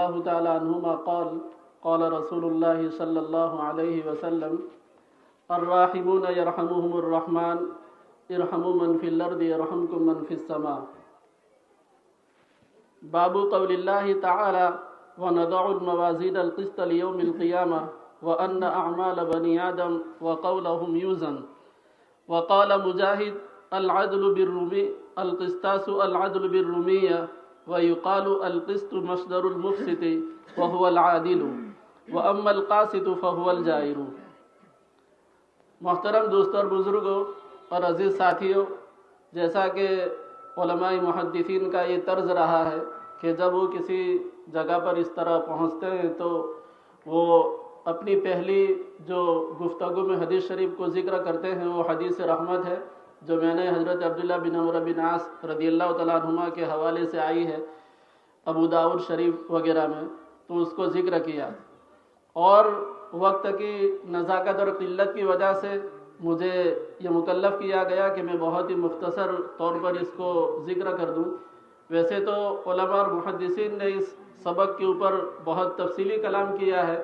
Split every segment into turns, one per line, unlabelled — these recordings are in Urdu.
الله تعالى عنهما قال قال رسول الله صلى الله عليه وسلم الراحمون يرحمهم الرحمن ارحموا من في الأرض يرحمكم من في السماء. باب قول الله تعالى ونضع الموازين القسط ليوم القيامة وأن أعمال بني آدم وقولهم يوزن. وقال مجاهد العدل بالرومي القسطاس العدل بالرومية ويقال القسط مصدر المقسط وهو العادل وأما القاسط فهو الجائر. محترم دوستوں اور بزرگوں اور عزیز ساتھیوں، جیسا کہ علماء محدثین کا یہ طرز رہا ہے کہ جب وہ کسی جگہ پر اس طرح پہنچتے ہیں تو وہ اپنی پہلی جو گفتگو میں حدیث شریف کو ذکر کرتے ہیں وہ حدیث رحمت ہے جو میں نے حضرت عبداللہ بن عمرو بن عاص رضی اللہ تعالیٰ عنہما کے حوالے سے آئی ہے ابو داؤد شریف وغیرہ میں، تو اس کو ذکر کیا، اور وقت کی نزاکت اور قلت کی وجہ سے مجھے یہ مکلف کیا گیا کہ میں بہت ہی مختصر طور پر اس کو ذکر کر دوں۔ ویسے تو علماء اور محدثین نے اس سبق کے اوپر بہت تفصیلی کلام کیا ہے،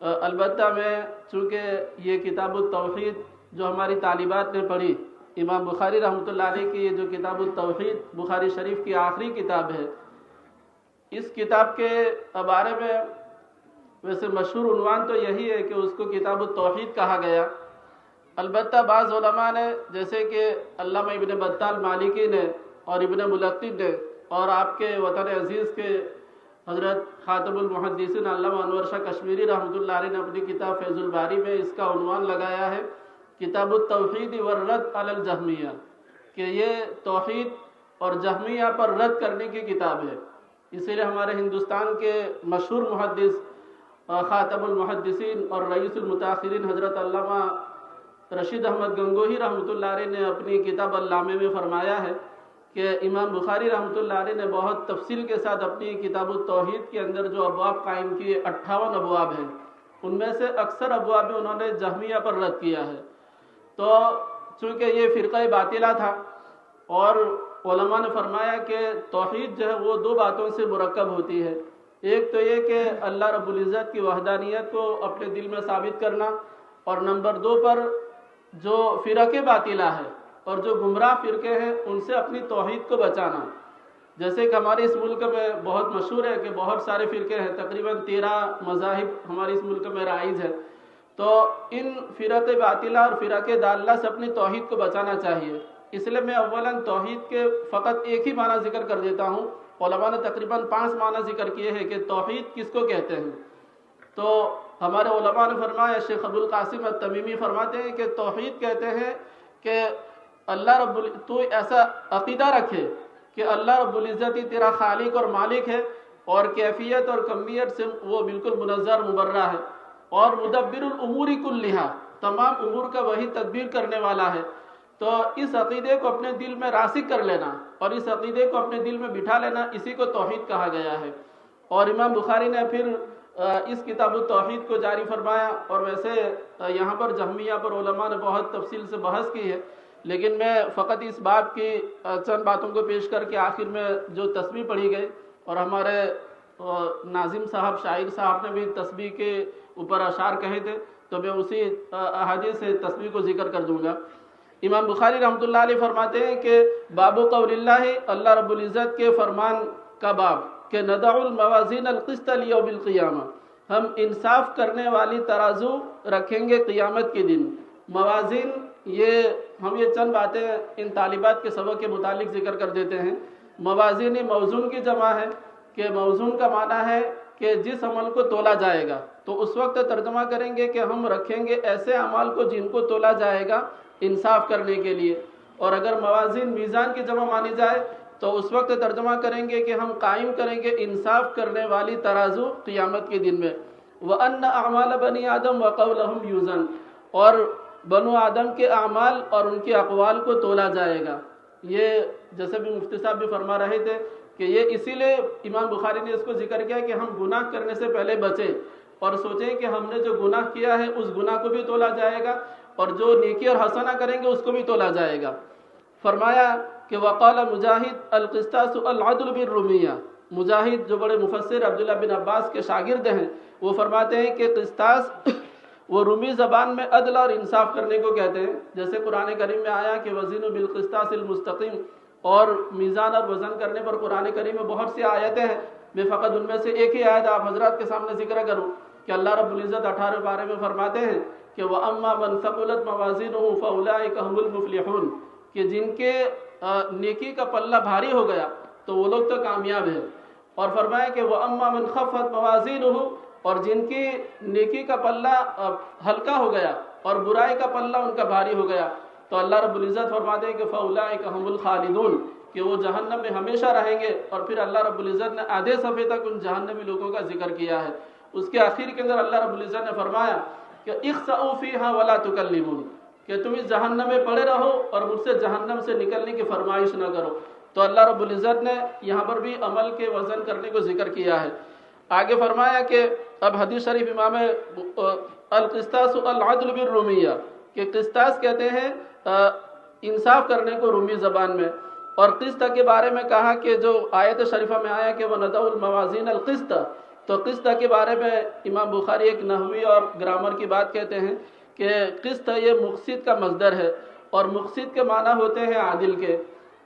البتہ میں چونکہ یہ کتاب التوحید جو ہماری طالبات نے پڑھی، امام بخاری رحمۃ اللہ علیہ کی یہ جو کتاب التوحید بخاری شریف کی آخری کتاب ہے، اس کتاب کے بارے میں ویسے مشہور عنوان تو یہی ہے کہ اس کو کتاب التوحید کہا گیا۔ البتہ بعض علماء نے جیسے کہ علامہ ابن بطال مالکی نے اور ابن ملقن نے اور آپ کے وطن عزیز کے حضرت خاتم المحدثین علامہ انور شاہ کشمیری رحمۃ اللہ علیہ نے اپنی کتاب فیض الباری میں اس کا عنوان لگایا ہے کتاب التوحید والرد علی الجہمیہ، کہ یہ توحید اور جہمیہ پر رد کرنے کی کتاب ہے۔ اسی لیے ہمارے ہندوستان کے مشہور محدث خاتم المحدثین اور رئیس المتاخرین حضرت علامہ رشید احمد گنگوہی رحمۃ اللہ علیہ نے اپنی کتاب علامہ میں فرمایا ہے کہ امام بخاری رحمۃ اللہ علیہ نے بہت تفصیل کے ساتھ اپنی کتاب التوحید کے اندر جو ابواب قائم کیے 58 ابواب ہیں، ان میں سے اکثر ابواب میں انہوں نے جہمیہ پر رد کیا ہے۔ تو چونکہ یہ فرقہ باطلہ تھا اور علماء نے فرمایا کہ توحید جو ہے وہ دو باتوں سے مرکب ہوتی ہے، ایک تو یہ کہ اللہ رب العزت کی وحدانیت کو اپنے دل میں ثابت کرنا، اور نمبر 2 پر جو فرقہ باطلہ ہے اور جو گمراہ فرقے ہیں ان سے اپنی توحید کو بچانا۔ جیسے کہ ہمارے اس ملک میں بہت مشہور ہے کہ بہت سارے فرقے ہیں، تقریباً 13 مذاہب ہمارے اس ملک میں رائج ہے، تو ان فرق باطلہ اور فرق ضالہ سے اپنی توحید کو بچانا چاہیے۔ اس لیے میں اولاً توحید کے فقط ایک ہی معنی ذکر کر دیتا ہوں۔ علماء نے تقریباً 5 معنی ذکر کیے ہیں کہ توحید کس کو کہتے ہیں۔ تو ہمارے علماء نے فرمایا، شیخ ابو القاسم التمیمی فرماتے ہیں کہ توحید کہتے ہیں کہ تو ایسا عقیدہ رکھے کہ اللہ رب العزت ہی تیرا خالق اور مالک ہے، اور کیفیت اور کمیت سے وہ بالکل منزہ مبرہ ہے، اور مدبر الامور کلھا، تمام امور کا وہی تدبیر کرنے والا ہے۔ تو اس عقیدے کو اپنے دل میں راسخ کر لینا اور اس عقیدے کو اپنے دل میں بٹھا لینا، اسی کو توحید کہا گیا ہے۔ اور امام بخاری نے پھر اس کتاب التوحید کو جاری فرمایا، اور ویسے یہاں پر جہمیہ پر علماء نے بہت تفصیل سے بحث کی ہے، لیکن میں فقط اس باب کی چند باتوں کو پیش کر کے آخر میں جو تسبیح پڑھی گئی، اور ہمارے ناظم صاحب شاعر صاحب نے بھی تسبیح کے اوپر اشعار کہے تھے، تو میں اسی احادیث سے تسبیح کو ذکر کر دوں گا۔ امام بخاری رحمۃ اللہ علیہ فرماتے ہیں کہ باب قول اللہ، اللہ رب العزت کے فرمان کا باب کہ نضع الموازین القسط لیوم القیامہ، ہم انصاف کرنے والی ترازو رکھیں گے قیامت کے دن۔ موازین، ہم یہ چند باتیں ان طالبات کے سبق کے متعلق ذکر کر دیتے ہیں۔ موازین موزون کی جمع ہے، کہ موزون کا معنی ہے کہ جس عمل کو تولا جائے گا، تو اس وقت ترجمہ کریں گے کہ ہم رکھیں گے ایسے اعمال کو جن کو تولا جائے گا انصاف کرنے کے لیے۔ اور اگر موازین میزان کی جمع مانی جائے تو اس وقت ترجمہ کریں گے کہ ہم قائم کریں گے انصاف کرنے والی ترازو قیامت کے دن میں۔ وَأَنَّ أَعْمَالَ بَنِي آدَمَ وَقَوْلَهُمْ يُوزَنُ، اور بنو آدم کے اعمال اور ان کے اقوال کو تولا جائے گا۔ یہ جیسے بھی مفتی صاحب بھی فرما رہے تھے کہ یہ اسی لیے امام بخاری نے اس کو ذکر کیا کہ ہم گناہ کرنے سے پہلے بچیں اور سوچیں کہ ہم نے جو گناہ کیا ہے اس گناہ کو بھی تولا جائے گا، اور جو نیکی اور حسنہ کریں گے اس کو بھی تولا جائے گا۔ فرمایا کہ وقال مجاہد القسطاس العدل بالرومیہ، مجاہد جو بڑے مفسر عبداللہ بن عباس کے شاگرد ہیں، وہ فرماتے ہیں کہ قسطاس وہ رومی زبان میں عدل اور انصاف کرنے کو کہتے ہیں، جیسے قرآن کریم میں آیا کہ وزنوا بالقسطاس المستقیم، اور میزان اور وزن کرنے پر قرآن کریم میں بہت سی آیتیں ہیں۔ میں فقط ان میں سے ایک ہی آیت آپ حضرات کے سامنے ذکر کروں کہ اللہ رب العزت 18 پارے میں فرماتے ہیں کہ وَأَمَّا مَنْ ثَقُلَتْ مَوَازِينُهُ فَأُولَٰئِكَ هُمُ الْمُفْلِحُونَ، کہ جن کے نیکی کا پلہ بھاری ہو گیا تو وہ لوگ تو کامیاب ہیں۔ اور فرمایا کہ وَأَمَّا مَنْ خَفَّتْ مَوَازِينُهُ، اور جن کی نیکی کا پلہ ہلکا ہو گیا اور برائی کا پلہ ان کا بھاری ہو گیا تو اللہ رب العزت فرماتے ہیں کہ فَأُولَٰئِكَ هُمُ الْخَالِدُونَ، کہ وہ جہنم میں ہمیشہ رہیں گے۔ اور پھر اللہ رب العزت نے آدھے صفحے تک ان جہنمی لوگوں کا ذکر کیا ہے۔ اس کے آخر کے اندر اللہ رب العزت نے فرمایا کہ اخسئوا فیہا ولا تکلمون، کہ تم اس جہنم میں پڑے رہو اور مجھ سے جہنم سے نکلنے کی فرمائش نہ کرو۔ تو اللہ رب العزت نے یہاں پر بھی عمل کے وزن کرنے کو ذکر کیا ہے۔ آگے فرمایا کہ اب حدیث شریف امام القسطاس العدل بالرومیہ، کہ قسطاس کہتے ہیں انصاف کرنے کو رومی زبان میں۔ اور قسط کے بارے میں کہا کہ جو آیت شریفہ میں آیا کہ وَنَضَعُ الْمَوَازِينَ الْقِسْطَ، تو قسط کے بارے میں امام بخاری ایک نحوی اور گرامر کی بات کہتے ہیں کہ قسط یہ مقسط کا مصدر ہے، اور مقسط کے معنی ہوتے ہیں عادل کے،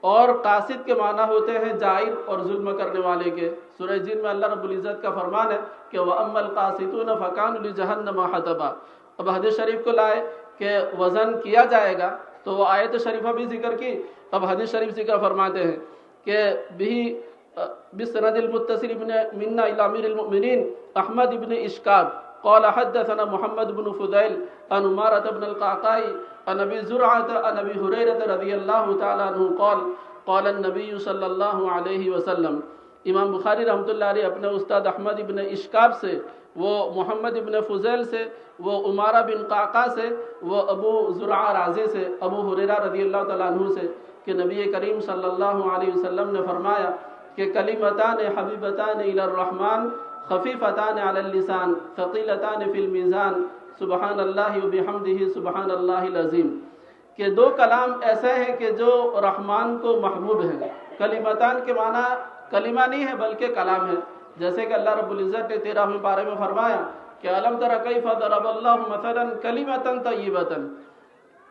اور قاسط کے معنی ہوتے ہیں جائر اور ظلم کرنے والے کے۔ سورہ جن میں اللہ رب العزت کا فرمان ہے کہ وَأَمَّا الْقَاسِطُونَ فَكَانُوا لِجَهَنَّمَ حَطَبًا۔ اب حدیث شریف کو لائے کہ وزن کیا جائے گا تو وہ آیت شریفہ بھی ذکر کی، اب حدیث شریف ذکر فرماتے ہیں کہ بسند المتصل منا الى امیر المؤمنین احمد بن اشکاب قال حدثنا محمد بن فضیل عن عمارة بن القعقاع عن ابی زرعة عن ابی ہریرة رضی اللہ تعالی عنہ قال قال النبی صلی اللہ علیہ وسلم۔ امام بخاری رحمۃ اللہ علیہ اپنے استاد احمد بن اشکاب سے، وہ محمد بن فضیل سے، وہ عمارہ بن قعقاع سے، وہ ابو زرعہ رازی سے، ابو ہریرہ رضی اللہ تعالیٰ عنہ سے کہ نبی کریم صلی اللہ علیہ وسلم نے فرمایا کہ کلمتان حبیبتان الی الرحمن خفیفتان علی اللسان ثقیلتان فی المیزان سبحان اللہ وبحمدہ سبحان اللہ العظیم، کہ دو کلام ایسے ہیں کہ جو رحمان کو محبوب ہیں۔ کلمتان کے معنی کلمہ نہیں ہے بلکہ کلام ہے، جیسے کہ اللہ رب العزت نے 13ویں پارے میں فرمایا کہ الم تر کیف ضرب اللہ مثلا کلمۃ طیبۃ،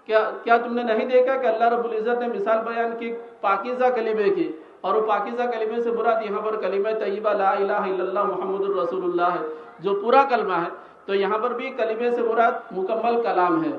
کیا تم نے نہیں دیکھا کہ اللہ رب العزت نے مثال بیان کی پاکیزہ کلمے کی، اور وہ پاکیزہ کلمے سے مراد یہاں پر کلمہ طیبہ لا الہ الا اللہ محمد الرسول اللہ ہے، جو پورا کلمہ ہے۔ تو یہاں پر بھی کلمے سے مراد مکمل کلام ہے۔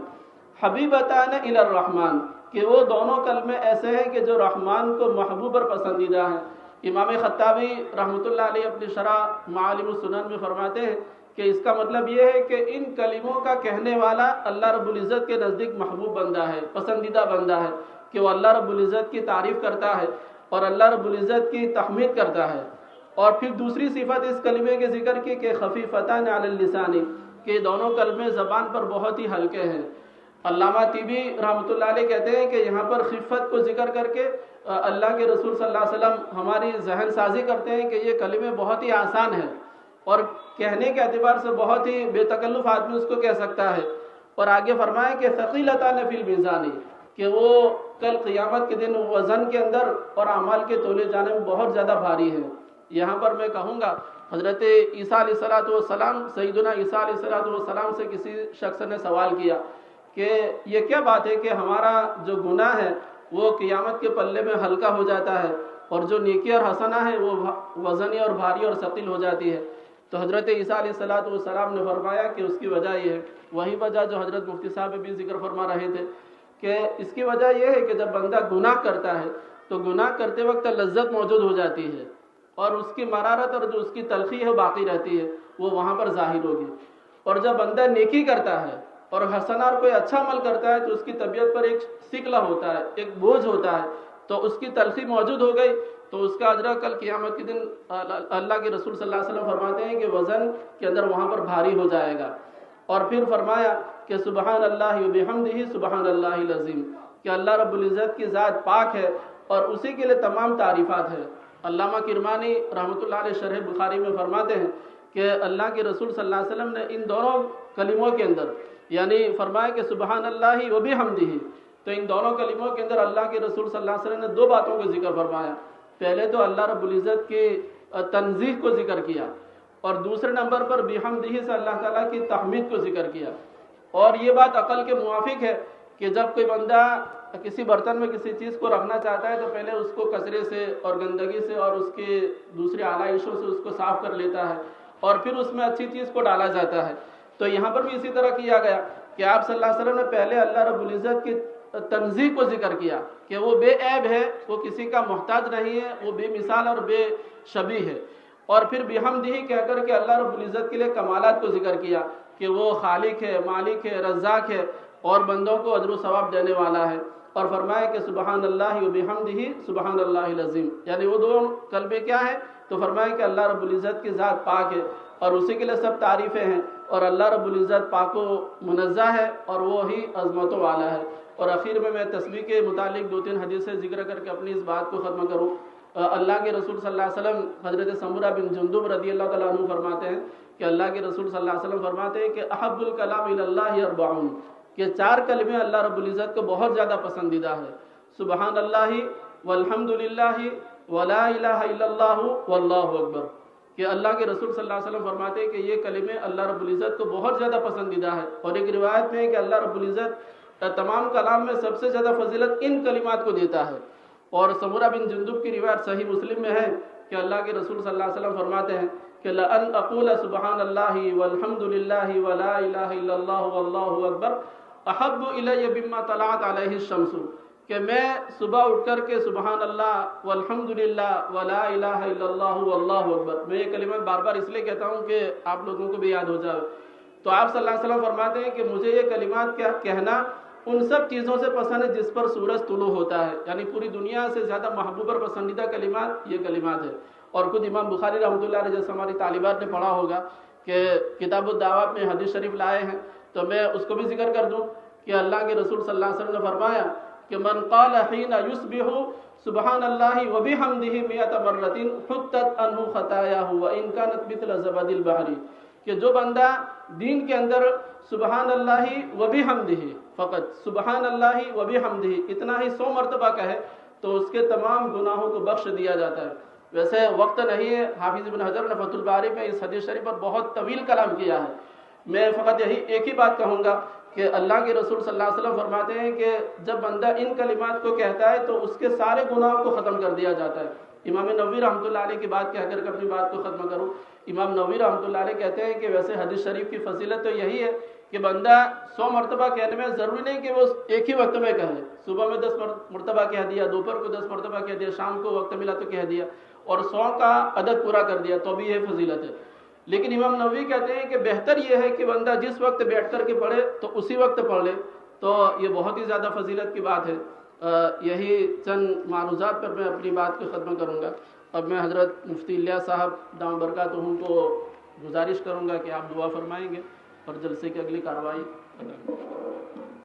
حبیبتان الی الرحمن، کہ وہ دونوں کلمے ایسے ہیں کہ جو رحمان کو محبوب اور پسندیدہ ہیں۔ امام خطابی رحمۃ اللہ علیہ اپنی شرح معالم السنن میں فرماتے ہیں کہ اس کا مطلب یہ ہے کہ ان کلموں کا کہنے والا اللہ رب العزت کے نزدیک محبوب بندہ ہے، پسندیدہ بندہ ہے، کہ وہ اللہ رب العزت کی تعریف کرتا ہے اور اللہ رب العزت کی تحمید کرتا ہے۔ اور پھر دوسری صفت اس کلمے کے ذکر کی کہ خفیفتان علی اللسان، کہ دونوں کلمے زبان پر بہت ہی ہلکے ہیں۔ علامہ طیبی رحمۃ اللہ علیہ کہتے ہیں کہ یہاں پر خفت کو ذکر کر کے اللہ کے رسول صلی اللہ علیہ وسلم ہماری ذہن سازی کرتے ہیں کہ یہ کلمے بہت ہی آسان ہیں اور کہنے کے اعتبار سے بہت ہی بے تکلف آدمی اس کو کہہ سکتا ہے۔ اور آگے فرمائے کہ ثقیلتان فی المیزان، کہ وہ کل قیامت کے دن وزن کے اندر اور اعمال کے تولے جانے میں بہت زیادہ بھاری ہیں۔ یہاں پر میں کہوں گا حضرت عیسیٰ علیہ السلام، سیدنا عیسیٰ علیہ السلام سے کسی شخص نے سوال کیا کہ یہ کیا بات ہے کہ ہمارا جو گناہ ہے وہ قیامت کے پلے میں ہلکا ہو جاتا ہے اور جو نیکی اور حسنہ ہے وہ وزنی اور بھاری اور ثقیل ہو جاتی ہے؟ تو حضرت عیسیٰ علیہ السلام نے فرمایا کہ اس کی وجہ یہ ہے، وہی وجہ جو حضرت مفتی صاحب بھی ذکر فرما رہے تھے، کہ اس کی وجہ یہ ہے کہ جب بندہ گناہ کرتا ہے تو گناہ کرتے وقت لذت موجود ہو جاتی ہے اور اس کی مرارت اور جو اس کی تلخی ہے باقی رہتی ہے، وہ وہاں پر ظاہر ہوگی۔ اور جب بندہ نیکی کرتا ہے اور حسنہ اور کوئی اچھا عمل کرتا ہے تو اس کی طبیعت پر ایک ثقل ہوتا ہے، ایک بوجھ ہوتا ہے، تو اس کی تلخی موجود ہو گئی تو اس کا اجرا کل قیامت کے دن اللہ کے رسول صلی اللہ علیہ وسلم فرماتے ہیں کہ وزن کے اندر وہاں پر بھاری ہو جائے گا۔ اور پھر فرمایا کہ سبحان اللہ وبحمدہ سبحان اللہ العظیم، کہ اللہ رب العزت کی ذات پاک ہے اور اسی کے لیے تمام تعریفات ہے۔ علامہ کرمانی رحمۃ اللہ علیہ شرح بخاری میں فرماتے ہیں کہ اللہ کے رسول صلی اللہ علیہ وسلم نے ان دونوں کلموں کے اندر یعنی فرمایا کہ سبحان اللہ وبحمدہ، تو ان دونوں کلموں کے اندر اللہ کے رسول صلی اللہ علیہ وسلم نے دو باتوں کا ذکر فرمایا۔ پہلے تو اللہ رب العزت کی تنزیح کو ذکر کیا، اور دوسرے نمبر پر بحمدہ سے اللہ تعالیٰ کی تحمید کو ذکر کیا۔ اور یہ بات عقل کے موافق ہے کہ جب کوئی بندہ کسی برتن میں کسی چیز کو رکھنا چاہتا ہے تو پہلے اس کو کچرے سے اور گندگی سے اور اس کے دوسرے آلائشوں سے اس کو صاف کر لیتا ہے، اور پھر اس میں اچھی چیز کو ڈالا جاتا ہے۔ تو یہاں پر بھی اسی طرح کیا گیا کہ آپ صلی اللہ علیہ وسلم نے پہلے اللہ رب العزت کی تنزیہ کو ذکر کیا کہ وہ بے عیب ہے، وہ کسی کا محتاج نہیں ہے، وہ بے مثال اور بے شبیہ ہے، اور پھر بحمدہ کہہ کر کے اللہ رب العزت کے لیے کمالات کو ذکر کیا کہ وہ خالق ہے، مالک ہے، رزاق ہے، اور بندوں کو اجر و ثواب دینے والا ہے، اور فرمایا کہ سبحان اللہ و بحمدہ سبحان اللہ العظیم، یعنی وہ دو کلمے کیا ہے؟ تو فرمایا کہ اللہ رب العزت کی ذات پاک ہے اور اسی کے لیے سب تعریفیں ہیں، اور اللہ رب العزت پاک و منزہ ہے اور وہی عظمتوں والا ہے۔ اور اخیر میں تسبیح کے متعلق 2-3 حدیثیں ذکر کر کے اپنی اس بات کو ختم کروں۔ اللہ کے رسول صلی اللہ علیہ وسلم حضرت سمرہ بن جندب رضی اللہ تعالیٰ عنہ فرماتے ہیں کہ اللہ کے رسول صلی اللہ علیہ وسلم فرماتے ہیں کہ احب الکلام الی اللہ اربعون، کہ 4 کلمے اللہ رب العزت کو بہت زیادہ پسندیدہ ہے، سبحان اللہ والحمد للہ ولا الہ الا اللہ واللہ اکبر، کہ اللہ کے رسول صلی اللہ علیہ وسلم فرماتے ہیں کہ یہ کلمے اللہ رب العزت کو بہت زیادہ پسندیدہ ہے۔ اور ایک روایت میں ہے کہ اللہ رب العزت تمام کلام میں سب سے زیادہ فضیلت ان کلمات کو دیتا ہے۔ اور سمرہ بن جندب کی روایت صحیح مسلم میں ہے کہ اللہ کے رسول صلی اللہ علیہ وسلم فرماتے ہیں کہ لَأَنْ أَقُولَ سُبْحَانَ اللَّهِ وَالْحَمْدُ لِلَّهِ وَلَا إِلَهَ إِلَّا اللَّهُ وَاللَّهُ أَكْبَرُ أَحَبُّ إِلَيَّ مِمَّا طَلَعَتْ عَلَيْهِ الشَّمْسُ، کہ میں صبح اٹھ کر کے سبحان اللہ والحمد للہ ولا الہ الا اللہ واللہ اکبر، میں یہ کلمات بار بار اس لیے کہتا ہوں کہ آپ لوگوں کو بھی یاد ہو جائے۔ تو آپ صلی اللہ علیہ وسلم فرماتے ہیں کہ مجھے یہ کلمات کیا کہنا ان سب چیزوں سے پسند ہے جس پر سورج طلوع ہوتا ہے، یعنی پوری دنیا سے زیادہ محبوب اور پسندیدہ کلمات یہ کلمات ہے۔ اور خود امام بخاری رحمۃ اللہ علیہ جیسے ہماری طالبات نے پڑھا ہوگا کہ کتاب الدعوات میں حدیث شریف لائے ہیں، تو میں اس کو بھی ذکر کر دوں کہ اللہ کے رسول صلی اللہ علیہ وسلم نے فرمایا کہ من قال حین یصبح سبحان اللہ وبحمدہ 100 مرۃ حطت عنہ خطایاہ وان کانت مثل زبد البحر، کہ جو بندہ دین کے اندر سبحان اللہ وبحمدہ، فقط سبحان اللہ وبحمدہ اتنا ہی 100 مرتبہ کہے تو اس کے تمام گناہوں کو بخش دیا جاتا ہے۔ ویسے وقت نہیں ہے، حافظ ابن حجر نے فتح الباری میں اس حدیث شریف پر بہت طویل کلام کیا ہے، میں فقط یہی ایک ہی بات کہوں گا کہ اللہ کے رسول صلی اللہ علیہ وسلم فرماتے ہیں کہ جب بندہ ان کلمات کو کہتا ہے تو اس کے سارے گناہوں کو ختم کر دیا جاتا ہے۔ امام نووی رحمۃ اللہ علیہ کی بات کہہ کر کے اپنی بات کو ختم کروں، امام نووی رحمۃ اللہ علیہ کہتے ہیں کہ ویسے حدیث شریف کی فضیلت تو یہی ہے کہ بندہ 100 مرتبہ کہنے میں ضروری نہیں کہ وہ ایک ہی وقت میں کہے، صبح میں 10 مرتبہ کہہ دیا، دوپہر کو 10 مرتبہ کہہ دیا، شام کو وقت ملا تو کہہ دیا، اور 100 کا عدد پورا کر دیا، تو بھی یہ فضیلت ہے۔ لیکن امام نووی کہتے ہیں کہ بہتر یہ ہے کہ بندہ جس وقت بیٹھ کر کے پڑھے تو اسی وقت پڑھ لے، تو یہ بہت ہی زیادہ فضیلت کی بات ہے۔ یہی چند معروضات پر میں اپنی بات کو ختم کروں گا۔ اب میں حضرت مفتی الیاس صاحب دام برکاتہم کو گزارش کروں گا کہ آپ دعا فرمائیں گے اور جلسے کی اگلی کارروائی کریں گے۔